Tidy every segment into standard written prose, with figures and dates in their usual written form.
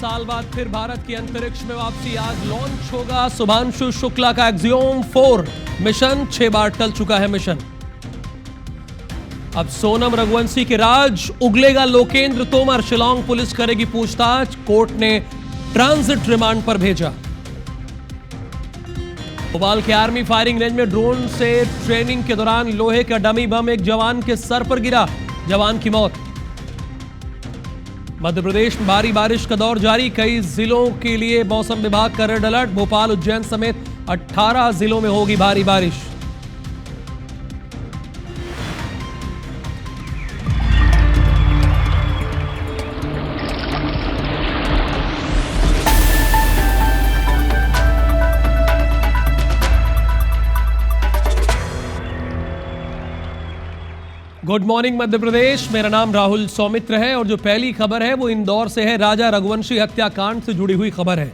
साल बाद फिर भारत की अंतरिक्ष में वापसी। आज लॉन्च होगा शुभांशु शुक्ला का एक्सियोम 4 मिशन। 6 बार टल चुका है मिशन। अब सोनम रघुवंशी के राज उगलेगा लोकेंद्र तोमर। शिलांग पुलिस करेगी पूछताछ। कोर्ट ने ट्रांजिट रिमांड पर भेजा। भोपाल के आर्मी फायरिंग रेंज में ड्रोन से ट्रेनिंग के दौरान लोहे का डमी बम एक जवान के सर पर गिरा, जवान की मौत। मध्य प्रदेश में भारी बारिश का दौर जारी। कई जिलों के लिए मौसम विभाग का रेड अलर्ट। भोपाल, उज्जैन समेत 18 जिलों में होगी भारी बारिश। Good morning Madhya Pradesh. मेरा नाम राहुल सौमित्र है और जो पहली खबर है वो इंदौर से है। राजा रघुवंशी हत्याकांड से जुड़ी हुई खबर है।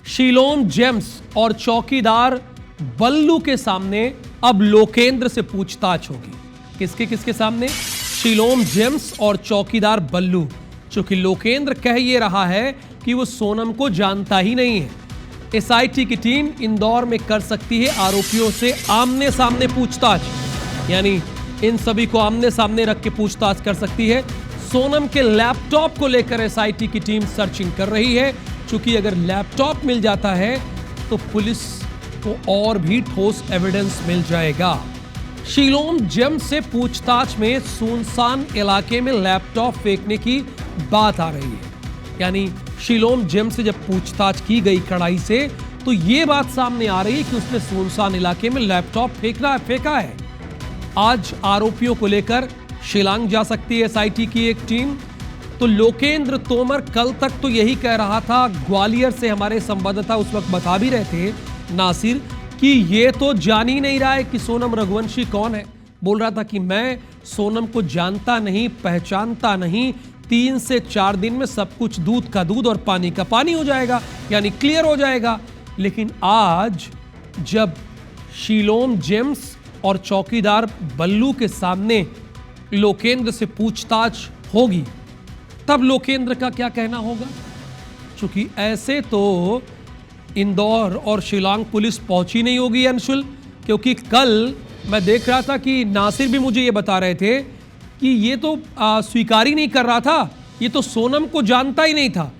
शीलोम जेम्स और चौकीदार बल्लू के सामने अब लोकेंद्र से पूछताछ होगी। किसके सामने? शीलोम जेम्स और चौकीदार बल्लू। चूंकि लोकेंद्र कह ये रहा है कि वो सोनम को जानता ही नहीं है। एसआईटी की टीम इंदौर में कर सकती है आरोपियों से आमने सामने पूछताछ, यानी इन सभी को आमने सामने रख के पूछताछ कर सकती है। सोनम के लैपटॉप को लेकर एसआईटी की टीम सर्चिंग कर रही है। चूंकि अगर लैपटॉप मिल जाता है तो पुलिस को और भी ठोस एविडेंस मिल जाएगा। शीलोम जेम्स से पूछताछ में सुनसान इलाके में लैपटॉप फेंकने की बात आ रही है। यानी शीलोम जेम्स से जब पूछताछ की गई कड़ाई से तो यह बात सामने आ रही है कि उसने सुनसान इलाके में लैपटॉप फेंका है। आज आरोपियों को लेकर शिलांग जा सकती है एसआईटी की एक टीम। तो लोकेंद्र तोमर कल तक तो यही कह रहा था, ग्वालियर से हमारे संवाददाता उस वक्त बता भी रहे थे नासिर, कि ये तो जान ही नहीं रहा है कि सोनम रघुवंशी कौन है। बोल रहा था कि मैं सोनम को जानता नहीं, पहचानता नहीं। 3 से 4 दिन में सब कुछ दूध का दूध और पानी का पानी हो जाएगा, यानी क्लियर हो जाएगा। लेकिन आज जब शीलोम जेम्स और चौकीदार बल्लू के सामने लोकेंद्र से पूछताछ होगी तब लोकेंद्र का क्या कहना होगा। क्योंकि ऐसे तो इंदौर और शिलांग पुलिस पहुंची नहीं होगी अंशुल, क्योंकि कल मैं देख रहा था कि नासिर भी मुझे ये बता रहे थे कि ये तो स्वीकार ही नहीं कर रहा था, ये तो सोनम को जानता ही नहीं था।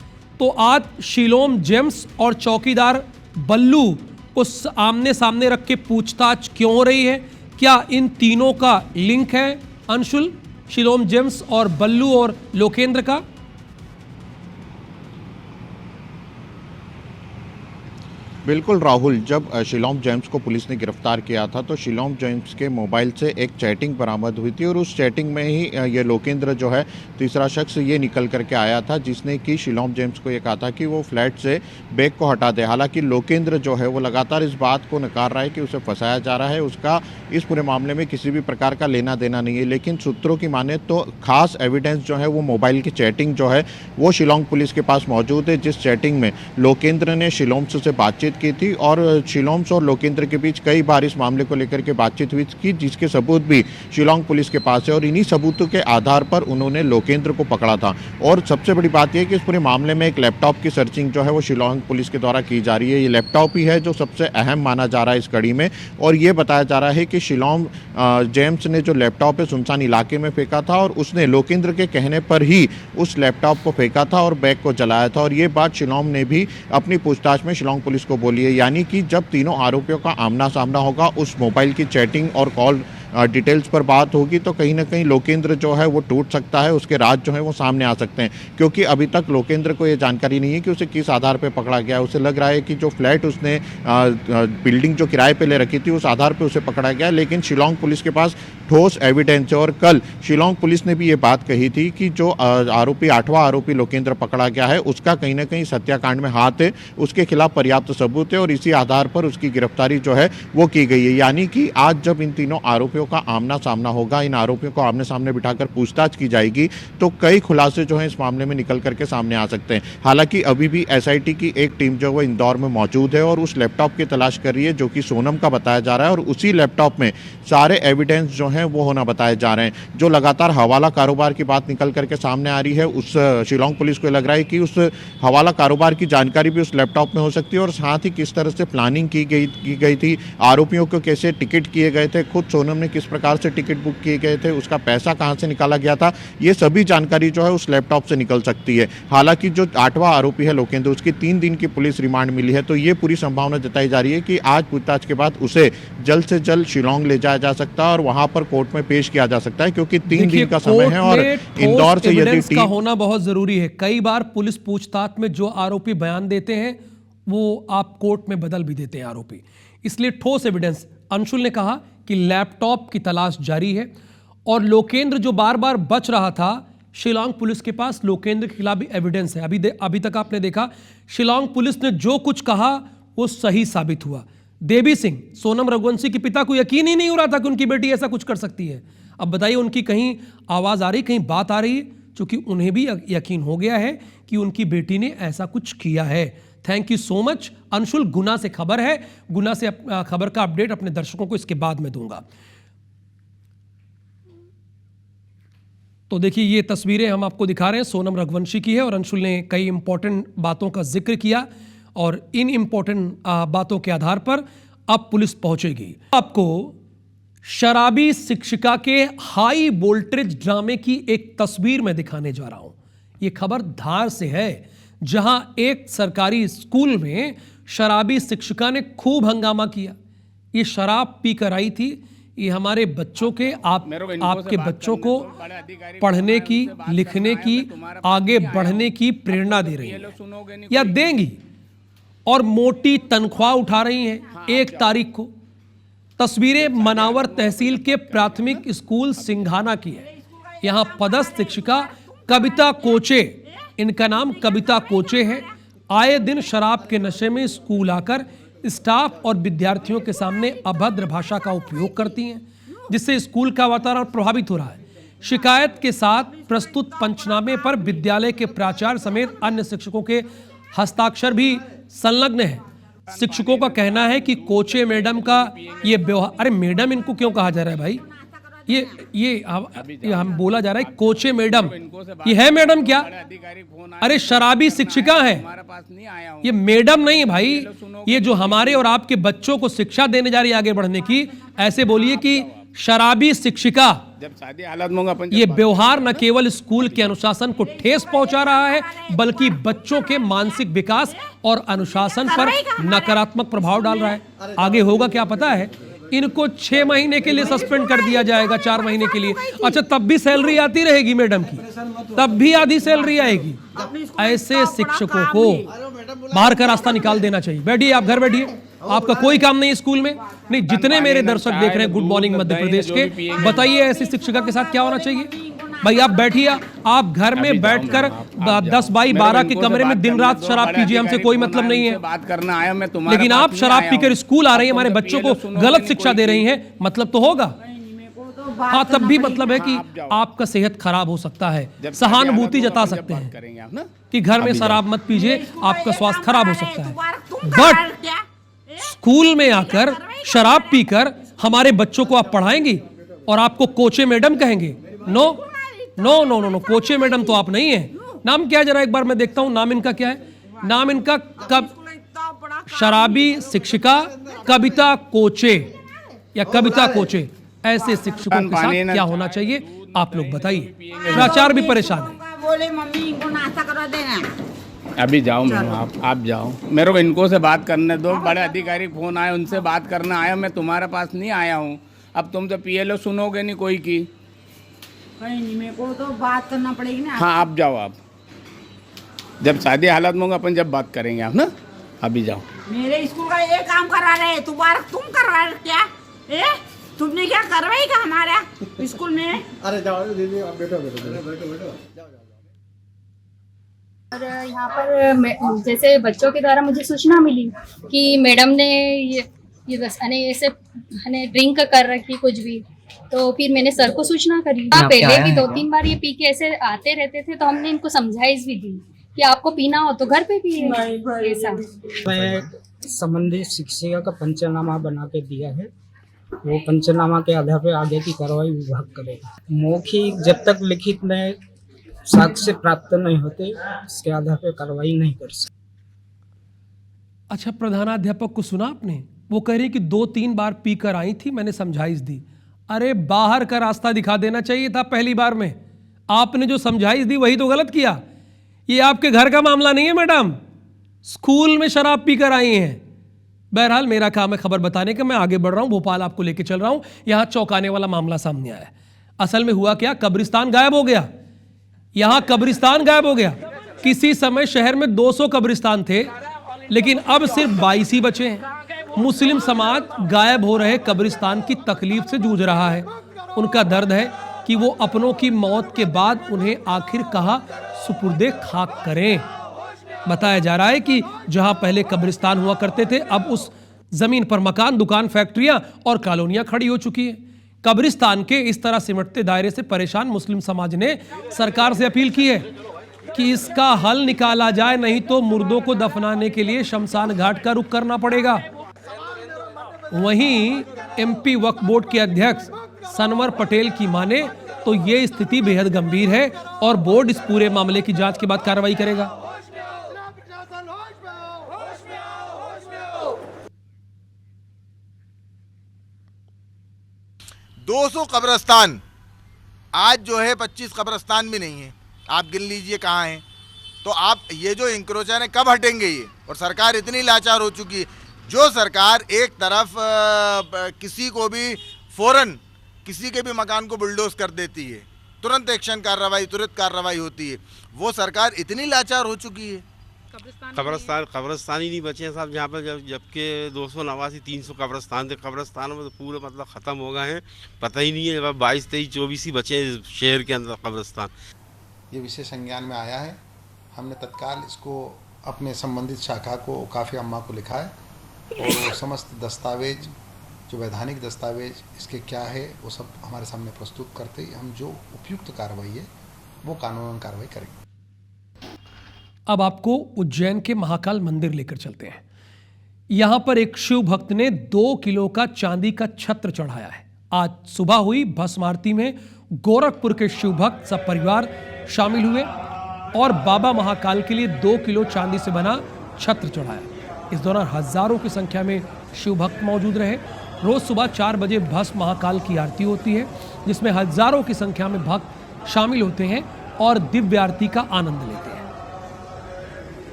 तो आज शीलोम जेम्स और चौकीदार बल्लू को आमने सामने रख के पूछताछ क्यों हो रही है? क्या इन तीनों का लिंक है अंशुल, शीलोम जेम्स और बल्लू और लोकेंद्र का? बिल्कुल राहुल, जब शीलोम जेम्स को पुलिस ने गिरफ्तार किया था तो शीलोम जेम्स के मोबाइल से एक चैटिंग बरामद हुई थी और उस चैटिंग में ही ये लोकेंद्र जो है तीसरा शख्स ये निकल करके आया था, जिसने कि शीलोम जेम्स को ये कहा था कि वो फ्लैट से बैग को हटा दे। हालांकि लोकेंद्र जो है वो लगातार इस बात को नकार रहा है कि उसे फंसाया जा रहा है, उसका इस पूरे मामले में किसी भी प्रकार का लेना देना नहीं है। लेकिन सूत्रों की माने तो खास एविडेंस जो है वो मोबाइल की चैटिंग जो है वो शिलांग पुलिस के पास मौजूद है, जिस चैटिंग में लोकेंद्र ने शीलोम्स से बातचीत की थी और शीलोम्स और लोकेंद्र के बीच कई बार इस मामले को लेकर के बातचीत हुई थी, जिसके सबूत भी शिलांग पुलिस के पास है और इन्हीं सबूतों के आधार पर उन्होंने लोकेंद्र को पकड़ा था। और सबसे बड़ी बात यह कि इस पूरे मामले में एक लैपटॉप की सर्चिंग जो है वो शिलांग पुलिस के द्वारा की जा रही है। ये लैपटॉप ही है जो सबसे अहम माना जा रहा है इस कड़ी में और ये बताया जा रहा है कि शीलोम जेम्स ने जो लैपटॉप है सुनसान इलाके में फेंका था और उसने लोकेंद्र के कहने पर ही उस लैपटॉप को फेंका था और बैग को जलाया था। और ये बात शीलोम ने भी अपनी पूछताछ में शिलांग पुलिस को बोली है। यानी कि जब तीनों आरोपियों का आमना सामना होगा, उस मोबाइल की चैटिंग और कॉल डिटेल्स पर बात होगी तो कहीं ना कहीं लोकेंद्र जो है वो टूट सकता है, उसके राज जो है वो सामने आ सकते हैं। क्योंकि अभी तक लोकेंद्र को ये जानकारी नहीं है कि उसे किस आधार पर पकड़ा गया। उसे लग रहा है कि जो फ्लैट उसने बिल्डिंग जो किराए पे ले रखी थी उस आधार पे उसे पकड़ा गया, लेकिन शिलांग पुलिस के पास ठोस एविडेंस है। और कल शिलांग पुलिस ने भी ये बात कही थी कि जो आरोपी 8वां आरोपी लोकेंद्र पकड़ा गया है उसका कहीं ना कहीं हत्याकांड में हाथ है, उसके खिलाफ पर्याप्त सबूत है और इसी आधार पर उसकी गिरफ्तारी जो है वो की गई है। यानी कि आज जब इन तीनों आरोपियों आरोपियों का आमना सामना होगा, इन आरोपियों को आमने सामने बिठाकर पूछताछ की जाएगी, तो कई खुलासे जो हैं इस मामले में निकल करके सामने आ सकते हैं। हालांकि अभी भी एसआईटी की एक टीम जो है इंदौर में मौजूद है और उस लैपटॉप की तलाश कर रही है जो कि सोनम का बताया जा रहा है, और उसी लैपटॉप में सारे एविडेंस जो हैं वो होना बताए जा रहे हैं। जो लगातार हवाला कारोबार की बात निकल करके सामने आ रही है, उस शिलांग पुलिस को लग रहा है कि उस हवाला कारोबार की जानकारी भी उस लैपटॉप में हो सकती है, और साथ ही किस तरह से प्लानिंग की गई थी, आरोपियों को कैसे टिकट किए गए थे, खुद सोनम ने किस प्रकार से टिकट बुक किए गए थे, उसका पैसा कहां से निकाला गया था, ये सभी जानकारी जो है उस लैपटॉप से निकल सकती है। हालांकि जो 8वां आरोपी है लोकेंद्र, उसकी 3 दिन की पुलिस रिमांड मिली है, तो ये पूरी संभावना जताई जा रही है कि आज पूछताछ के बाद उसे जल्द से जल्द शिलांग ले जाया जा सकता है और वहां पर कोर्ट में पेश किया जा सकता है, क्योंकि 3 दिन का समय है और इंदौर से यदि का होना बहुत जरूरी है। कई बार पुलिस पूछताछ में जो आरोपी बयान देते हैं वो आप कोर्ट में बदल भी देते हैं आरोपी, इसलिए ठोस एविडेंस। अंशुल ने कहा कि लैपटॉप की तलाश जारी है और लोकेंद्र जो बार बार बच रहा था, शिलांग पुलिस के पास लोकेंद्र के खिलाफ भी एविडेंस है। अभी तक आपने देखा शिलांग पुलिस ने जो कुछ कहा वो सही साबित हुआ। देवी सिंह, सोनम रघुवंशी के पिता को यकीन ही नहीं हो रहा था कि उनकी बेटी ऐसा कुछ कर सकती है। अब बताइए, उनकी कहीं आवाज आ रही, कहीं बात आ रही है, क्योंकि उन्हें भी यकीन हो गया है कि उनकी बेटी ने ऐसा कुछ किया है। Thank you so much Anshul. Guna से खबर है, गुना से खबर का अपडेट अपने दर्शकों को इसके बाद में दूंगा। तो देखिए, ये तस्वीरें हम आपको दिखा रहे हैं, सोनम रघुवंशी की है और अंशुल ने कई इंपॉर्टेंट बातों का जिक्र किया और इन इंपॉर्टेंट बातों के आधार पर अब पुलिस पहुंचेगी। आपको शराबी शिक्षिका के हाई वोल्टेज ड्रामे की एक तस्वीर में दिखाने जा रहा हूं। यह खबर धार से है, जहां एक सरकारी स्कूल में शराबी शिक्षिका ने खूब हंगामा किया। ये शराब पीकर आई थी। ये हमारे बच्चों के आपके बच्चों को पढ़ने की, लिखने की, आगे बढ़ने की प्रेरणा दे रही है या देंगी, और मोटी तनख्वाह उठा रही हैं। 1 तारीख को तस्वीरें मनावर तहसील के प्राथमिक स्कूल सिंघाना की है। यहां पदस्थ शिक्षिका कविता कोचे, इनका नाम कविता कोचे है, आए दिन शराब के नशे में स्कूल आकर स्टाफ और विद्यार्थियों के सामने अभद्र भाषा का उपयोग करती हैं, जिससे स्कूल का वातावरण प्रभावित हो रहा है। शिकायत के साथ प्रस्तुत पंचनामे पर विद्यालय के प्राचार्य समेत अन्य शिक्षकों के हस्ताक्षर भी संलग्न है। शिक्षकों का कहना है कि कोचे मैडम का ये व्यवहार, अरे मैडम इनको क्यों कहा जा रहा है भाई? ये हम बोला जा रहा है कोचे मैडम, ये है मैडम क्या? अरे शराबी शिक्षिका है, ये मैडम नहीं भाई। ये जो हमारे और आपके बच्चों को शिक्षा देने जा रही है आगे बढ़ने की, ऐसे बोलिए कि शराबी शिक्षिका। जब शादी हालत में होगा, ये व्यवहार न केवल स्कूल के अनुशासन को ठेस पहुंचा रहा है, बल्कि बच्चों के मानसिक विकास और अनुशासन पर नकारात्मक प्रभाव डाल रहा है। आगे होगा क्या पता है? इनको 6 महीने के लिए सस्पेंड कर दिया जाएगा, 4 महीने के लिए। अच्छा, तब भी सैलरी आती रहेगी मैडम की, तब भी आधी सैलरी आएगी। ऐसे शिक्षकों को बाहर का रास्ता निकाल देना चाहिए। बैठिए, आप घर बैठिए, आपका कोई काम नहीं स्कूल में। नहीं, जितने मेरे दर्शक देख रहे हैं गुड मॉर्निंग मध्य प्रदेश के, बताइए ऐसी शिक्षिका के साथ क्या होना चाहिए? भाई आप बैठिए, आप घर में बैठकर 10 बाई 12 के कमरे में दिन रात शराब पीजिए, हमसे कोई मतलब नहीं है। बात करना आया मैं तुम्हारे, लेकिन आप शराब पीकर स्कूल आ रही हैं, हमारे बच्चों को गलत शिक्षा दे रही हैं, मतलब तो होगा। हाँ, तब भी मतलब है कि आपका सेहत खराब हो सकता है। सहानुभूति जता सकते हैं कि घर में शराब मत पीजिए, आपका स्वास्थ्य खराब हो सकता है। बट स्कूल में आकर शराब पीकर हमारे बच्चों को आप पढ़ाएंगी और आपको कोचे मैडम कहेंगे? No no no no no, कोचे मैडम तो आप नहीं है। नाम क्या है जरा एक बार मैं देखता हूं, नाम इनका क्या है? नाम इनका शराबी शिक्षिका कविता कोचे या कविता कोचे। ऐसे शिक्षकों के साथ क्या होना चाहिए आप लोग बताइए। प्राचार्य भी परेशान है। बोले मम्मी इनको नाश्ता करा देना। अभी जाओ मैम, आप जाओ, मेरे को इनको से बात करने दो। बड़े अधिकारी फोन आए, उनसे बात करने आया, मैं तुम्हारे पास नहीं आया हूँ। अब तुम तो पीएलओ सुनोगे नहीं कोई की। कहीं नहीं, मेरे को तो बात करना पड़ेगी ना। हाँ, आप जाओ, आप जब शादी हालत में होगा अपन जब बात करेंगे, आप ना अभी जाओ। मेरे स्कूल का ये काम करा रहे, तुम्हारा तुम करवा रहे क्या? तुमने क्या करवाई का हमारा स्कूल में? अरे जाओ दीदी, आप बैठो बैठो बैठो बैठो। और यहाँ पर जैसे बच्चों के द्वारा मुझे सूचना मिली कि मैडम ने ये बस ऐसे ड्रिंक कर रखी कुछ भी, तो फिर मैंने सर को सूचना करी। पहले भी 2-3 बार ये पी के ऐसे आते रहते थे, तो हमने इनको समझाइश भी दी कि आपको पीना हो तो घर पे पिए। ऐसा मैं संबंधित शिक्षिका का पंचनामा बना के दिया है, वो पंचनामा के आधार पर आगे की कार्रवाई विभाग करेगा। मौखिक जब तक लिखित में साक्ष्य प्राप्त नहीं होते, इसके आधार पर कार्रवाई नहीं कर सकते। अच्छा, प्रधानाध्यापक को सुना आपने? वो कह रही कि 2-3 बार पीकर आई थी, मैंने समझाइश दी। अरे बाहर का रास्ता दिखा देना चाहिए था पहली बार में। आपने जो समझाइश दी वही तो गलत किया। ये आपके घर का मामला नहीं है मैडम, स्कूल में शराब पीकर आई हैं। बहरहाल मेरा काम है खबर बताने का, मैं आगे बढ़ रहा हूं। भोपाल आपको लेके चल रहा हूं। यहां चौंकाने वाला मामला सामने आया। असल में हुआ क्या, कब्रिस्तान गायब हो गया। यहां कब्रिस्तान गायब हो गया। किसी समय शहर में 200 कब्रिस्तान थे, लेकिन अब सिर्फ 22 ही बचे हैं। मुस्लिम समाज गायब हो रहे कब्रिस्तान की तकलीफ से जूझ रहा है। उनका दर्द है कि वो अपनों की मौत के बाद उन्हें आखिर कहाँ सुपुर्दे खाक करें। बताया जा रहा है कि जहां पहले कब्रिस्तान हुआ करते थे, अब उस जमीन पर मकान, दुकान, फैक्ट्रियां और कॉलोनियां खड़ी हो चुकी हैं। कब्रिस्तान के इस तरह सिमटते दायरे से परेशान मुस्लिम समाज ने सरकार से अपील की है कि इसका हल निकाला जाए, नहीं तो मुर्दों को दफनाने के लिए शमशान घाट का रुख करना पड़ेगा। वहीं एमपी वक्फ बोर्ड के अध्यक्ष सनवर पटेल की माने तो ये स्थिति बेहद गंभीर है और बोर्ड इस पूरे मामले की जांच के बाद कार्रवाई करेगा। 200 कब्रिस्तान आज जो है 25 कब्रिस्तान भी नहीं है। आप गिन लीजिए कहाँ हैं। तो आप ये जो इंक्रोचर है कब हटेंगे ये? और सरकार इतनी लाचार हो चुकी है, जो सरकार एक तरफ किसी को भी फौरन किसी के भी मकान को बुलडोज कर देती है, तुरंत एक्शन कार्रवाई, तुरंत कार्रवाई होती है, वो सरकार इतनी लाचार हो चुकी है। कब्रिस्तान ही नहीं बचे हैं साहब, जहाँ पर जबकि 289 300 कब्रिस्तान थे। कब्रिस्तान में तो पूरे मतलब ख़त्म हो गए हैं, पता ही नहीं है। अब 22, 23, 24 ही बचे हैं शहर के अंदर कब्रिस्तान। ये विषय संज्ञान में आया है। हमने तत्काल इसको अपने संबंधित शाखा को, काफ़ी अम्मा को लिखा है और समस्त दस्तावेज, जो वैधानिक दस्तावेज इसके क्या है, वो सब हमारे सामने प्रस्तुत करते ही हम जो उपयुक्त कार्रवाई है वो कानूनन कार्रवाई करेंगे। अब आपको उज्जैन के महाकाल मंदिर लेकर चलते हैं। यहां पर एक शिव भक्त ने 2 किलो का चांदी का छत्र चढ़ाया है। आज सुबह हुई भस्म आरती में गोरखपुर के शिव भक्त सब परिवार शामिल हुए और बाबा महाकाल के लिए 2 किलो चांदी से बना छत्र चढ़ाया। इस दौरान हजारों की संख्या में शिव भक्त मौजूद रहे। रोज सुबह 4 बजे भस्म महाकाल की आरती होती है, जिसमें हजारों की संख्या में भक्त शामिल होते हैं और दिव्य आरती का आनंद लेते हैं।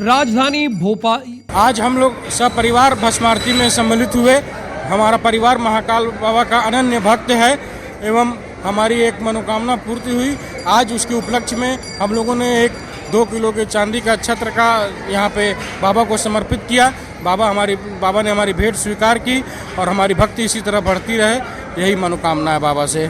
राजधानी भोपाल आज हम लोग सब परिवार भस्म आरती में सम्मिलित हुए। हमारा परिवार महाकाल बाबा का अनन्य भक्त है एवं हमारी एक मनोकामना पूर्ति हुई। आज उसके उपलक्ष्य में हम लोगों ने एक 2 किलो के चांदी का छत्र का यहाँ पे बाबा को समर्पित किया। बाबा ने हमारी भेंट स्वीकार की और हमारी भक्ति इसी तरह बढ़ती रहे, यही मनोकामना है बाबा से।